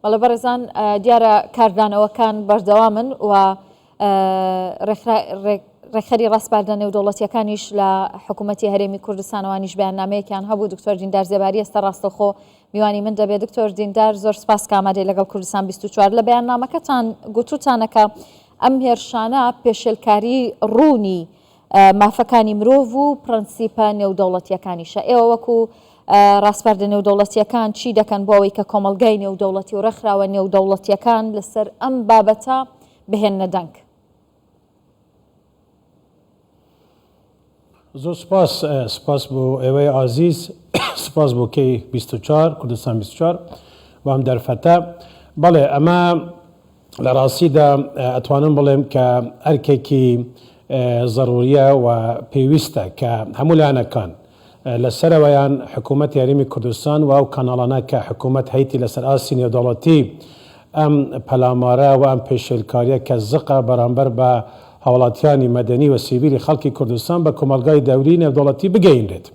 بەڵێ بەڕێزان دیارە کاردانەوەکان بەردەوامن و ڕێکخەری ڕاستپاردە نێودەوڵەتیەکانیش لە حکوومەتی هەرێمی کوردستانەوانیش بەیاننامەیەکیان هەبوو. دکتۆر دیندار زێباری ئێستا ڕاستەوخۆ میوانی من دەبێت. دکتۆر دیندار زۆر سپاس کە ئامادەی لەگەڵ کوردستان 24 لە بەیاننامەکەتان گوتوتانەکە ئەم هێرشانە پێشێلکاری ڕوونی مافەکانی مرۆڤ و پرەنسیپە نێودەوڵەتیەکانیشە. ئێوە وەکو ڕاستپاردە نێودەوڵەتیەکان چی دەکەن بۆ ئەوەی کە کۆمەلگای نێودەوڵەتی و ڕێکخراوە نێودەوڵەتیەکان لەسەر ئەم بابەتە بهێننە دەنگ؟ زۆر سپاس بۆ ئێوەی ئازیز، سپاس بۆ کەی 24 کوردستان 24 بۆ ئەم دەرفەتە. بەڵێ ئەمە لە ڕاستیدا ئەتوانم بڵێم کە ئەرکێکی ضروریە و پێویستە کە هەموو لایەنەکان لەسەرەوەیان حکوومەتی هەرێمی کوردستان و ئەو کاناڵانە کە حکوومەت هەیتی لەسەر ئاسی نێودەوڵەتی ئەم پەلامارە و ئەم پێشێلکاریە کە زقە بەرامبەر بە هاوڵاتیانی مەدەنی و سیڤیلی خەڵکی کوردستان بە کۆمەلگای دەوری نێودەوڵەتی بگەیەنرێت.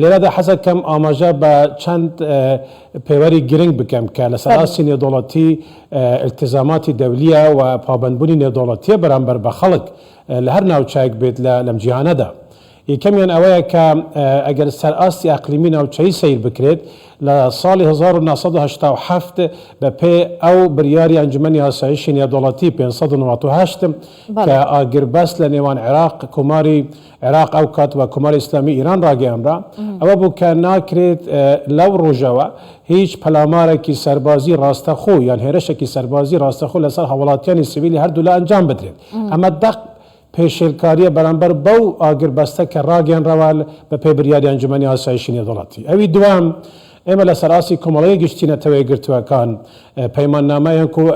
لێرەدا حەزەکەم ئاماژە بە چەند پێوەری گرنگ بکەم کە لەسەر ئاسی نێودەوڵەتی التزاماتی دەولیە و پابەندبوونی نێودەوڵەتیە بەرامبەر بە خەڵک لە هەر ناوچایەک بێت لەم جیهانەدا. یەکەمیان ئەوەیە کە ئەگەر سەر ئاستی ئەقلیمی ناوچەیی سیر بکرێت لە ساڵی 1987 بە پێ ئەو بریاری ئەنجومەنی ئاسایشی نێودەوڵەتی 598 کە ئاگربەست لە نێوان عێراق کۆماری عێراق ئەو کات و کۆماری ئیسلامی ئیران ڕاگەیاندرا، ئەوە بوو کە ناکرێت لەو ڕۆژەوە هیچ پەلامارێکی سەربازی ڕاستەخۆ یان هێرشێکی سەربازی ڕاستەخۆ لەسەر هاوڵاتیانی سیڤیلی هەردوو لە ئەنجام بدرێت. ئەمە دەق پێشێلکاریە بەرامبەر بەو ئاگربەستە کە ڕاگەیاندراوە بە پێی بریاری ئەنجومەنی ئاسایشی نێودەوڵەتی. ئەوی دوام ئێمە لە سەراسی کۆمەڵەیە گشتینەتەوەی گرتووەکان پەیماننامەیەک و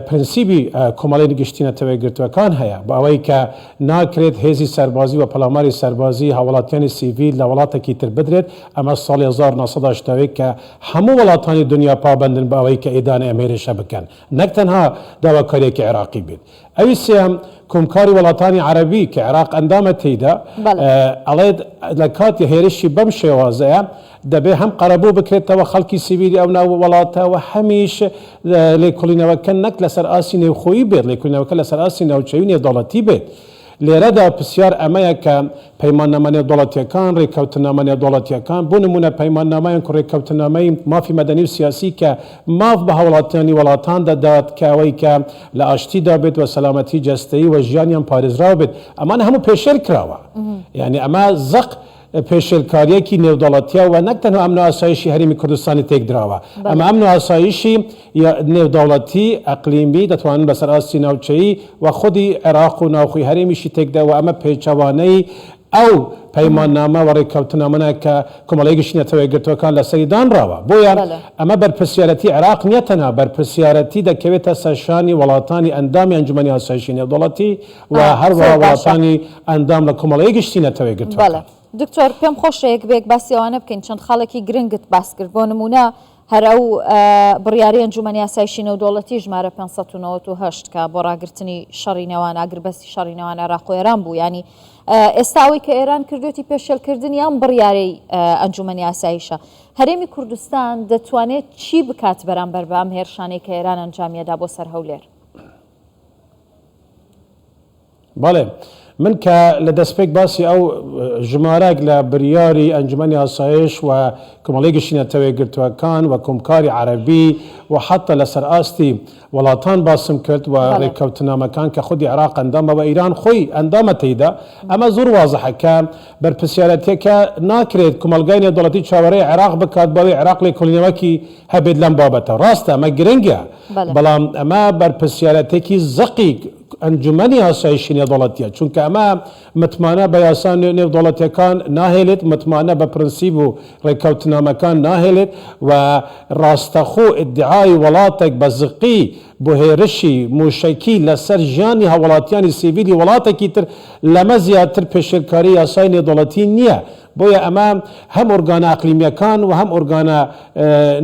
پرەنسیبی کۆمەڵەی گشتینەتەوەی گرتووەکان هەیە بە ئەوەی کە ناکرێت هێزی سەربازی و پەلاماری سەربازی هاوڵاتیانی سیڤیل لە وڵاتێکی تر بدرێت. ئەمە ساڵی 1970 کە هەموو وڵاتانی دنیا پابەندن بە ئەوەی کە ئێدانە ئەم هێرشە بکەن، نەک تەنها داواکاریەکی عێراقی بێت. ئەوی سێم کۆمکاری وڵاتانی عەرەبی کە عێراق ئەندامە تێیدا ئەڵێت لە کاتی هێرشی بەم شێوازەیە دەبێ هەم قەرەبوو بکرێتەوە خەڵکی سیڤیلی ئەو ناو وڵاتەوە هەمیش لێکۆڵینەوەکە نەک لەسەر ئاسی نێوخۆیی بێت، لێکۆڵینەوەکە لەسەر ئاسی ناوچەوی نێودەوڵەتی بێت. لێرەدا پرسیار ئەمەیە کە پەیماننامە نێودەوڵەتیەکان ڕێککەوتنامە نێودەوڵەتیەکان بۆ نمونە پەیماننامەیان ڕێککەوتنامەی مافی مەدەنی و سیاسی کە ماف بە هاوڵاتیانی وڵاتان دەدات کە ئەوەی کە لە ئاشتیدا بێت و سەلامەتی جەستەیی و ژیانیان پارێزراوە بێت، ئەمانە هەموو پێشێل کراوە. یعنی ئەمە زەق پێشێلکاریەکی نێودەوڵەتیە و نەک تەنها ئەمن و ئاسایشی هەرێمی کوردستانی تێکدراوە، ئەمە ئەمن و ئاسایشی نێودەوڵەتی ئەقلیمی دەتوانن بەسەر ئاستی ناوچەیی و خودی عێراق و ناوخۆی هەرێمیشی تێکداوە. ئەمە پێچەوانەی ئەو پەیماننامە و ڕێککەوتنامەە کە کۆمەڵەی گشتینەتەوەی گرتوەکان لەسەری دانراوە. بۆیان ئەمە بەرپرسیارەتی عێراق نییە تەنها بەرپرسیارەتی دەکەوێتە سەرشانی وڵاتانی ئەندامی ئەنجومەنی ئاسایشی نێودەوڵەتی و هەروەها وڵاتانی ئەندام لە کۆمەڵەی گشتینەتەوەی گرتووە. دکتۆر پێم خۆشەیەک بێک باسی ئەوانە بکەین، چەند خاڵێکی گرنگت باس کرد. بۆ نمونە هەر ئەو بڕیاری ئەنجومەنی ئاسایشی نێودەوڵەتی ژمارە 598 کە بۆ ڕاگررتنی شەڕی نێوان ئاگربەستی شەڕی نێوان عێراق و ئێران بوو، ینی ئێستاوی کە ئێران کردوێتی پێشێلکردنی ئەم بڕیارەی ئەنجومەنی ئاسایشە، هەرێمی کوردستان دەتوانێت چی بکات بەرامبەر بە ئەم هێرشانەی کە ئێران ئەنجامیەدا بۆ سەر هەولێر؟ بەڵێ من کە لە دەستپێک باسی ئەو ژمارەك لە بریاری ئەنجومەنی ئاسایش و کۆمەڵەی گشتینەتەوەی گرتووەکان و کۆمکاری عەرەبی و حتا لەسەر ئاستی وڵاتان باسم کرد و ڕێککەوتنامەکان کە خودی عێراق ئەندامە و ئیران خۆی ئەندامە تێیدا، ئەمە زۆر وازەحەکە بەرپرسیارەتێکە ناکرێت کۆمەلگای نێودەوڵەتی چاوەڕێی عێراق بکات بەوەی عێراق لێکۆڵینەوەکی هەبێت لەم بابەتە. ڕاستە ئەمە گرنگە، بەڵام ئەمە بەرپرسیارەتێکی زەقی ئەنجومەنی ئاسایشی نێودەوڵەتیە، چونکە ئەمە متمانە بە یاسا نێودەوڵەتیەکان ناهێلێت، متمانە بە پرەنسیب و ڕێککەوتنامەکان ناهێلێت و ڕاستەخۆ ئیدعای وڵاتێک بە زقی بۆ هێرشی موشەکی لەسەر ژیانی هاوڵاتیانی سیڤیلی وڵاتێکی تر لەمە زیاتر پێشێلکاری یاسای نێودەوڵەتی نییە. بۆیە ئەمە هەم ئۆرگانە ئەقلیمیەکان و هەم ئۆرگانە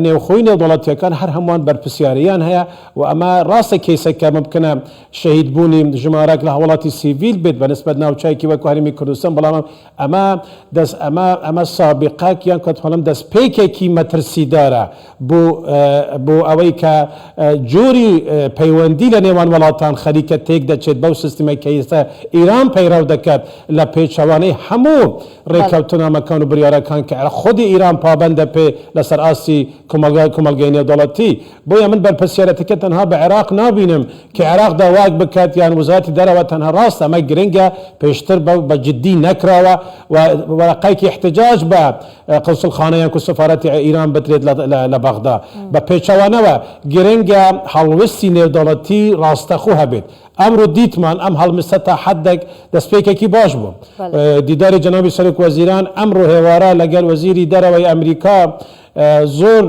نێوخۆی نێودوڵەتیەکان هەر هەمووان بەرپرسیاریان هەیە و ئەمە ڕاستە کەیسەکە بکەنە شەهید بوونی ژمارەك لە هەوڵاتی سیڤیل بێت بەنسبەت ناوچایکی وەکو هەرێمی کوردستان، بەڵام ئەمە سابقەک یان کەتوانم دەستپێکێکی مەترسیدارە بۆ ئەوەی کە جۆری پەیوەندی لە نێوان وڵاتان خەریکە تێک دەچێت بەو سیستمەی کە ئێستا ئیران پەیڕەو دەکات لە پێچەوانەی هەموو ڕێکەوتنامەکان و بڕیارەکان کە خودی ئیران پابەندە پێ لەسەر ئاسی کۆمەلگای نێودوڵەتی. بۆیە من بەرپرسیارەتەکە تەنها بە عێراق نابینم کە عێراق داواک بکات یان وزارەتی دەرەوە تەنها ڕاست ئەمە گرنگە پێشتر بە جددی نەکراوە و وەرەقەیەکی احتجاج بە قونسڵخانەیان و سفارەتی ئیران بترێت لە بەغدا بە پێچەوانەوە گرنگە هەڵوێستی نێودوڵەتی ڕاستەخۆ هەبێت. ئەمڕۆ دیتمان ئەم هەڵمستە تا حەدێک دەستپێکێکی باش بوو. دیداری جەنابی سەرۆک وەزیران ئەمڕۆ هێوارە لەگەڵ وەزیری دەرەوەی ئەمریکا زۆر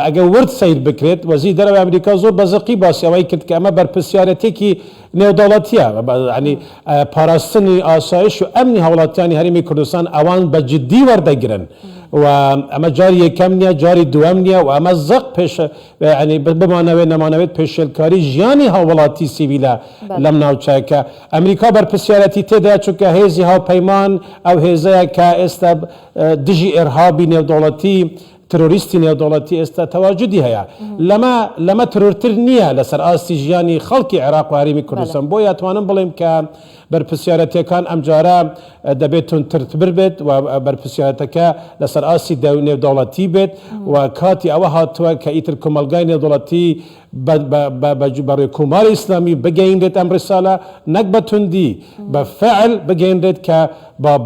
ئەگە ورد سیر بکرێت وەزیری دەرەوەی ئەمریکا زۆر بەزەقی باسیەوەی کرد کە ئەمە بەرپرسیارەتێکی نێودوڵەتیە، ینی پاراستنی ئاسایش و ئەمنی هەوڵاتیانی هەرێمی کوردستان ئەوان بە جددی وەردەگرن و ئەمە جاری یەکەم نییە، جاری دووەم نییە و ئەمە زەق بمانەوێت نەمانەوێت پێشێلکاری ژیانی هاوڵاتی سیڤیلە لەم ناوچایکە. ئەمریکا بەرپرسیارەتی تێدا چونکە هێزی هاوپەیمان ئەو هێزەیە کە ئێستا دژی ئێرهابی نێودوڵەتی تروریستی نێودوڵەتی ئێستا تەواجدی هەیە لەمە ترورتر نییە لەسەر ئاستی ژیانی خەڵکی عێراق و هەرێمی کوردستان. بۆ یاتوانم بڵێم کە بەرپرسیارەتەکان ئەمجارە دەبێت تونتر بێت و بەرپرسیارەتەکە لەسەر ئاسی نێودوڵەتی بێت و کاتی ئەوە هاتووە کە ئیتر کۆمەلگای نێودوڵەتی بەڕێ کۆماری ئیسلامی بگەیندێت ئەم ڕسالە نەک بە توندی بە فعل بگەیندێت کە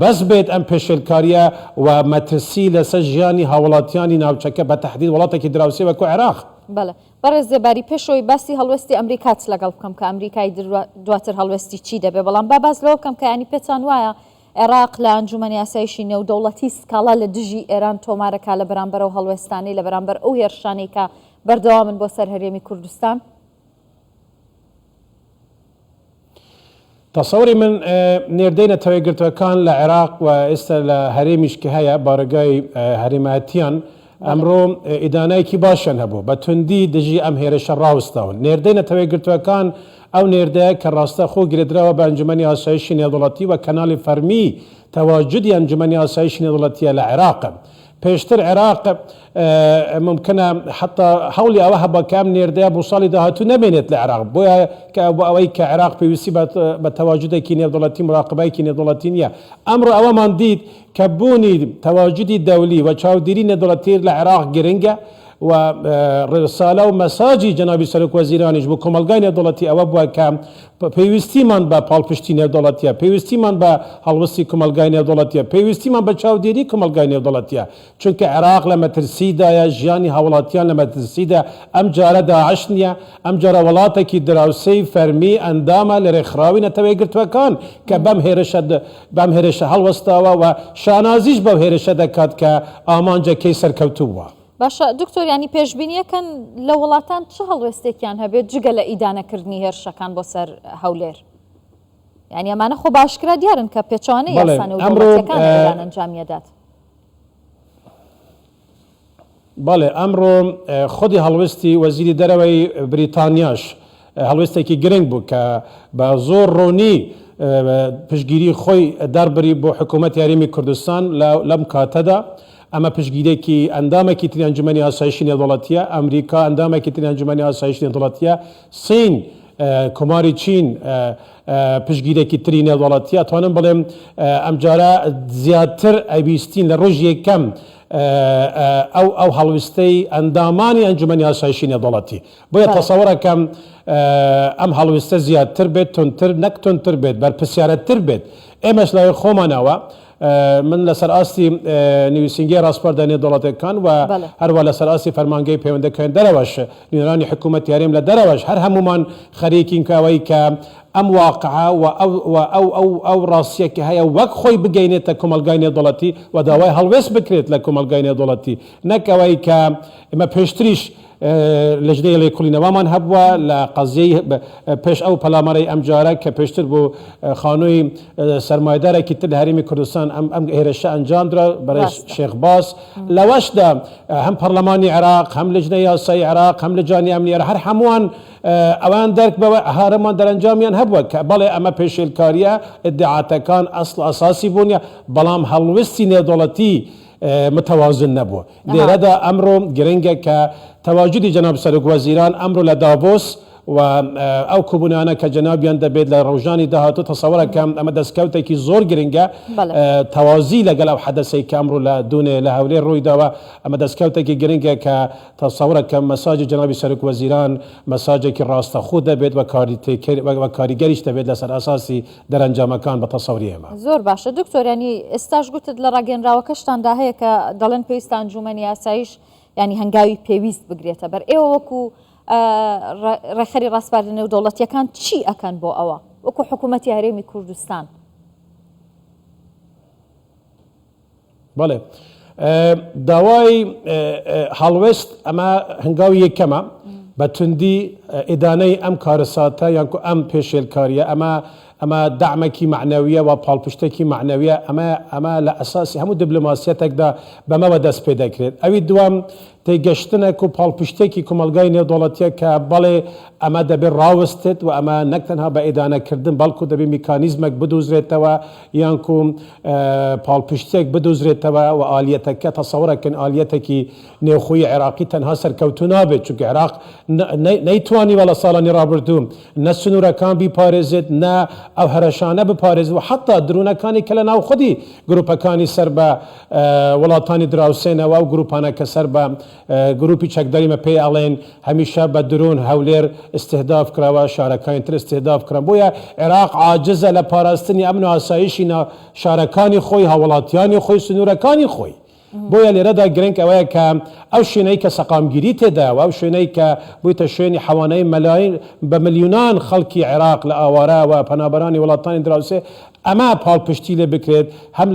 بەس بێت ئەم پێشێلکاریە و مەترسی لەسەر ژیانی هاوڵاتیانی ناوچەکە بە تەحدید وڵاتێکی دراوسێ وەکو عێراق. بەڵێ بەڕێز زێباری پێشەوەی باسی هەڵوێستی ئەمریکات لەگەڵ بکەم کە ئەمریکای دواتر هەڵوێستی چی دەبێ، بەڵام با باز لەوە بکەم کە ینی پێتان وایە عێراق لە ئەنجومەنی یاسایشی نێودەوڵەتی سکاڵا لە دژی ئێران تۆمارەکە لە بەرامبەر و هەڵوێستانی لە بەرامبەر ئەو هێرشانەی کە بەردەوامن بۆ سەر هەرێمی کوردستان؟ تەسەوری من نێردەی نەتەوەیەگرتوەکان لە عێراق و ئێستا لە هەرێمیش کە هەیە بارگای هەرێمەتیان ئەمڕۆ ئیدانایکی باشیان هەبوو بە توندی دژی ئەم هێرشە ڕاوستاون. نێردەی نەتەوەیەگرتوەکان ئەو نێردەیە کە ڕاستە خۆ گرێدراوە بە ئەنجومەنی ئاسایشی نێودوڵەتی و کەناڵی فەرمی تەواجدی ئەنجومەنی ئاسایشی نێودوڵەتیە لە عێراق. پێشتر عێراق ممکنە حتا هەوڵی ئەوە هەبە کە ئەم نێردەیە بۆ ساڵی داهاتوو نەبێنێت لە عێراق، بۆیە بۆ ئەوەی کە عێراق پێویستی بە تەواجدێکی نێودوڵەتی مراقبەیەکی نێودوڵەتی نییە. ئەمڕۆ ئەوەمان دیت کە بوونی تەواجدی دەولی و چاودێری نێودوڵەتی لە عێراق گرنگە و ڕسالە و مەساجی جەنابی سەرۆک وەزیرانیش بۆ کۆمەلگای نێودوڵەتی ئەوە بووە کە پێویستیمان بە پاڵپشتی نێودوڵەتیە، پێویستیمان بە هەڵوەستی کۆمەلگای نێودوڵەتیە، پێویستیمان بە چاودێری کۆمەلگای نێودوڵەتیە، چونکە عێراق لە مەترسیدایە، ژیانی هاوڵاتیان لە مەترسیدا. ئەم جارە داعش نییە، ئەم جارە وڵاتێکی دراوسەی فەرمی ئەندامە لە ڕێکخراوی نەتەوەیەگرتوەکان کە بەم هێرشە هەڵوەستاوە و شانازیش بەو هێرشە دەکات کە ئامانجەکەی سەرکەوتوو بووە. باشە دکتۆر، ینی پێشبینیەکەن لە وڵاتان چه هەڵوێستێکیان هەبێت جگە لە ئیدانەکردنی هێرشەکان بۆ سەر هەولێر؟ ینی ئەمانە خۆ باشکرا دیارن کە پێچوانەی یاسانە و دەوڵەتەکان ئێران ئەنجامیەدات. بەڵێ ئەمڕۆ خودی هەڵوێستی وەزیری دەرەوەی بریتانیاش هەڵوێستێکی گرنگ بوو کە بە زۆر ڕۆنی پشتگیری خۆی دەربری بۆ حکوومەتی هەرێمی کوردستان لەم کاتەدا. ئەمە پشتگیرێکی ئەندامێکی تری ئەنجومەنی ئاسایشی نێودوڵەتیە، ئەمریکا ئەندامێکی تری ئەنجومەنی ئاسایشی نێودوڵەتیە، سین کۆماری چین پشتگیرێکی تری نێودوڵەتیە. ئەتوانم بڵێم ئەمجارە زیاتر ئەویستین لە ڕۆژ یەکەم ئەو هەڵویستەی ئەندامانی ئەنجومەنی ئاسایشی نێودوڵەتی. بۆیە تەسەوەرەکەم ئەم هەڵویستە زیاتر بێت، تونتر نەک تونتر بێت، بەرپرسیارەتر بێت. ئێمەش لای خۆمانەوە من لەسەر ئاستی نووسنگی ڕاستپەردە نێودوڵەتەکان و هەروە لەسەر ئاستی فەرمانگەی پەیوەندەکان دەرەوەش نوێنەرانی حکوومەتی هەرێم لە دەرەوەش هەر هەمومان خەریکین کەوەی کە ئەم واقعە ئەو ڕاستیە کە هەیە وەک خۆی بگەینێتە کۆمەلگای نێودوڵەتی و داوای هەڵوێست بکرێت لە کۆمەلگای نێودوڵەتی، نەکەوەی کە ئمە پێشتریش لجنه لێکۆڵینەوەمان هەبووە لە قەزیەی پێش ئەو پەلامارەی ئەم جارە کە پێشتر بوو خانووی سەرمایدارێکی تر لە هەرێمی کوردستان ئەم هێرشە ئەنجامدرا بەڕێ شێخ باس لەوەشدا هەم پەرلەمانی عێراق هەم لجنەی یاسایی عێراق هەم لجانی ئەمنیەر هەر هەمووان ئەوان دەرک بەوە هەرەمان دەرەنجامیان هەبووە کە بەڵێ ئەمە پێشێلکاریە ئیدعاتەکان ئەسڵ ئەساسی بوونیە بەڵام هەڵویستی نێودەوڵەتی متوازن نبووە لێرەدا ئەمڕۆ گرنگە کە تەواجودی جەناب سەرۆک وەزیران ئەمڕۆ لە دابۆس و ئەو کوبوونانە کە جەنابیان دەبێت لە ڕۆژانی داهاتوو تەسەوەرەکەم ئەمە دەستکەوتێکی زۆر گرنگە تەوازی لەگەڵ ئەو حەدەسەی کە ئەمڕۆ لە دوونێ لە هەولێر ڕوویداوە ئەمە دەستکەوتێکی گرنگە کە تەسەوەرەکەم مەساجی جەنابی سەرۆک وەزیران مەساجێکی ڕاستەخوو دەبێت و کاریگەریش دەبێت لەسەر ئاساسی دەرەنجامەکان بە تەسەوری ئێمە زۆر باشە دکتۆر ینی ئێستاش گوتت لە ڕاگەنراوەکەشتاندا هەیە کە دەڵێن پێویستە ئەنجومەنی یاساییش ینی هەنگاوی پێویست بگرێتە بەر ئێوە وەکو ڕێخەری ڕاستپاردنە و دەوڵەتیەکان چی ئەکەن بۆ ئەوە وەکو حکوومەتی هەرێمی کوردستان؟ بەڵێ داوای هەڵوێست ئەمە هەنگاوی یەکەمە بە توندی ئیدانەی ئەم کارەساتە یانکو ئەم پێشێلکاریە ئەمە دعمێکی معنەویە و پاڵپشتێکی معنەویە ئەمە لە ئەساسی هەموو دیبلۆماسیەتێکدا بەمەوە دەست پێ دەکرێت ئەوی دوام تێگەشتنێک و پاڵپشتێکی کۆمەلگای نێودەوڵەتیە کە بەڵێ ئەمە دەبێت ڕاوەستێت و ئەمە نەک تەنها بە ئیدانەکردن بەڵکو دەبێت میکانیزمێک بدوزرێتەوە یانکو پاڵپشتێک بدوزرێتەوە و ئالیەتەکە تەسەوەرەکەن ئالیەتێکی نێوخۆی عێراقی تەنها سەرکەوتو نابێت چونکە عێراق نەیتوانیوە لە ساڵانی ڕابردوو نە سنوورەکان بیپارێزێت نە ئەو هەرەشانە بپارێزێت و حتا درونەکانی کە لە ناو خودی گروپەکانی سەر بە وڵاتانی دراوسێنەوە و گروپانە کە سەر بە گروپی چەکداریمە پێی ئەڵێن هەمیشە بە درۆن هەولێر استهداف کراوە شارەکانی تر استهداف کران بۆیە عێراق عاجزە لە پاراستنی ئەمن و ئاسایشی شارەکانی خۆی هاوڵاتیانی خۆی سنوورەکانی خۆی بۆیە لێرەدا گرنگ ئەوەیە کە ئەو شوێنەی کە سەقامگیری تێداوە ئەو شوێنەی کە بوویتە شوێنی حەوانەی مەلاین بە ملیونان خەڵکی عێراق لە ئاوارە و پەنابەرانی وڵاتانی دراوسێ ئەمە پاڵپشتی لێ بکرێت هەم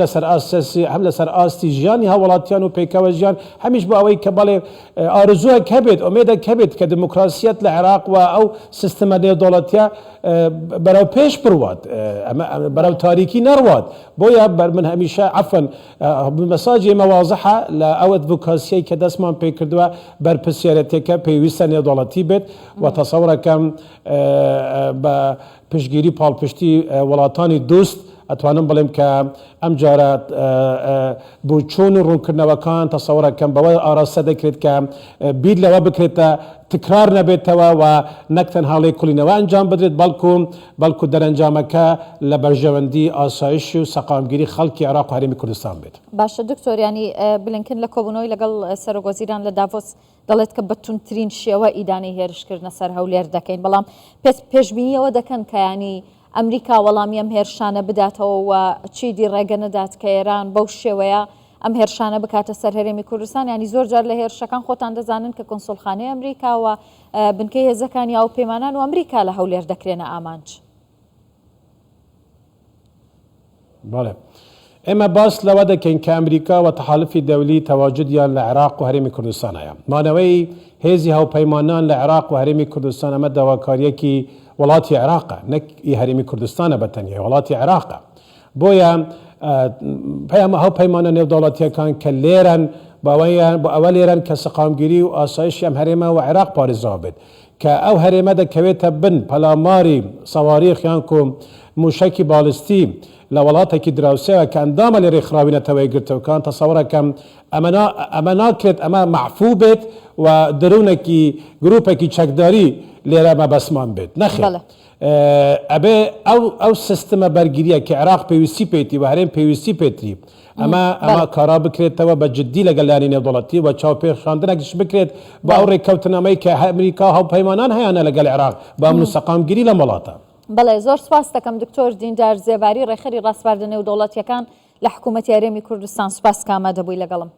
لەسەر ئاستی ژیانی هاوڵاتیان و پێکەوە ژیان هەمیش بۆ ئەوەی کە بەڵێ ئارزووە کەبێت ئومێدە کەبێت کە دموکراسیەت لە عێراق و ئەو سیستەمە نێودەوڵەتیە بەرەو پێش بڕوات بەرەو تاریکی نەڕوات بۆیە من هەمیشە عەفەن مەساجی ئێمە واضحە لە ئەو ئەدڤۆکاسیەی کە دەستمان پێ کردووە بەرپرسیارەتێکە پێویستە نێودەوڵەتی بێت و تەسەوڕەکەم بە پشتگیری پاڵپشتی وڵاتانی دوست ئەتوانم بڵێم کە ئەم جارە بۆ چۆن و ڕوونکردنەوەکان تەسەوڕەکەم بەوە ئاراستە دەکرێت کە بیر لەوە بکرێتە تکرار نەبێتەوە و نەک تەنها لێکۆڵینەوە ئەنجام بدرێت بەڵکو دەرەنجامەکە لە بەرژەوەندی ئاسایشی و سەقامگیری خەڵکی عێراق و هەرێمی کوردستان بێت. باشە دکتۆر ینی بلینکن لە کۆبوونەوەی لەگەڵ سەرۆک وەزیران لە دافۆس دەڵێت کە بەتونترین شێوە ئیدانەی هێرشکردنە سەر هەولێر دەکەین بەڵام پێشبینیەوە دەکەن کە ینی ئەمریکا وەڵامی ئەم هێرشانە بداتەوە و چیدی ڕێگە نەدات کە ئێران بەو شێوەیە ئەم هێرشانە بکاتە سەر هەرێمی کوردستان ینی زۆر جار لە هێرشەکان خۆتان دەزانن کە کۆنسڵخانەی ئەمریکا و بنکەی هێزەکانی یاو پەیمانان و ئەمریکا لە هەولێر دەکرێنە ئامانج. بەڵێ ئێمە باس لەوە دەکەین کە ئەمریکا و تەحالفی دەولی تەواجودیان لە عێراق و هەرێمی کوردستانەیە مانەوەی هێزی هاوپەیمانان لە عێراق و هەرێمی کوردستان ئەمە داواکاریەکی وڵاتی عێراقە نەک هەرێمی کوردستانە بەتەنیا وڵاتی عێراقە بۆیە هاوپەیمانە نێودەوڵەتیەکان کە لێرەن بۆ ئەوە لێرەن کە سەقامگیری و ئاسایشی ئەم هەرێمە و عێراق پارێزراوە بێت کە ئەو هەرێمە دەکەوێتە بن پەلاماری سەواریخ یانکو موشەکی باڵستی لە وڵاتێکی دراوسەیە کە ئەندامە لێ ڕێکخراوینەتەوەی گرتوەکان تەسەوڕەکەم ئەمە ناکرێت ئەمە مەعفوو بێت و درونێکی گروپێکی چەکداری لێرە مەبەسمان بێت نەخێت ئەبێ ئەو سیستەمە بەرگریە کە عێراق پێویستی پێیتی و هەرێم پێویستی پێتری ئەمە کارا بکرێتەوە بە جددی لەگەڵیانی نێودەوڵەتی و چاوپێشاندنێکش بکرێت بە ئەو ڕێککەوتنەمەی کە ئەمریکا هاوپەیمانان هەیەە لەگەڵ عێراق بە ئەمن و سەقامگیری لە وڵاتە. بەڵێ زۆر سپاس دەکەم دکتۆر دیندار زێباری ڕێخەری ڕاستپاردنە و دەوڵەتیەکان لە حکوومەتی هەرێمی کوردستان سوپاس کە ئامادەبووی لەگەڵم.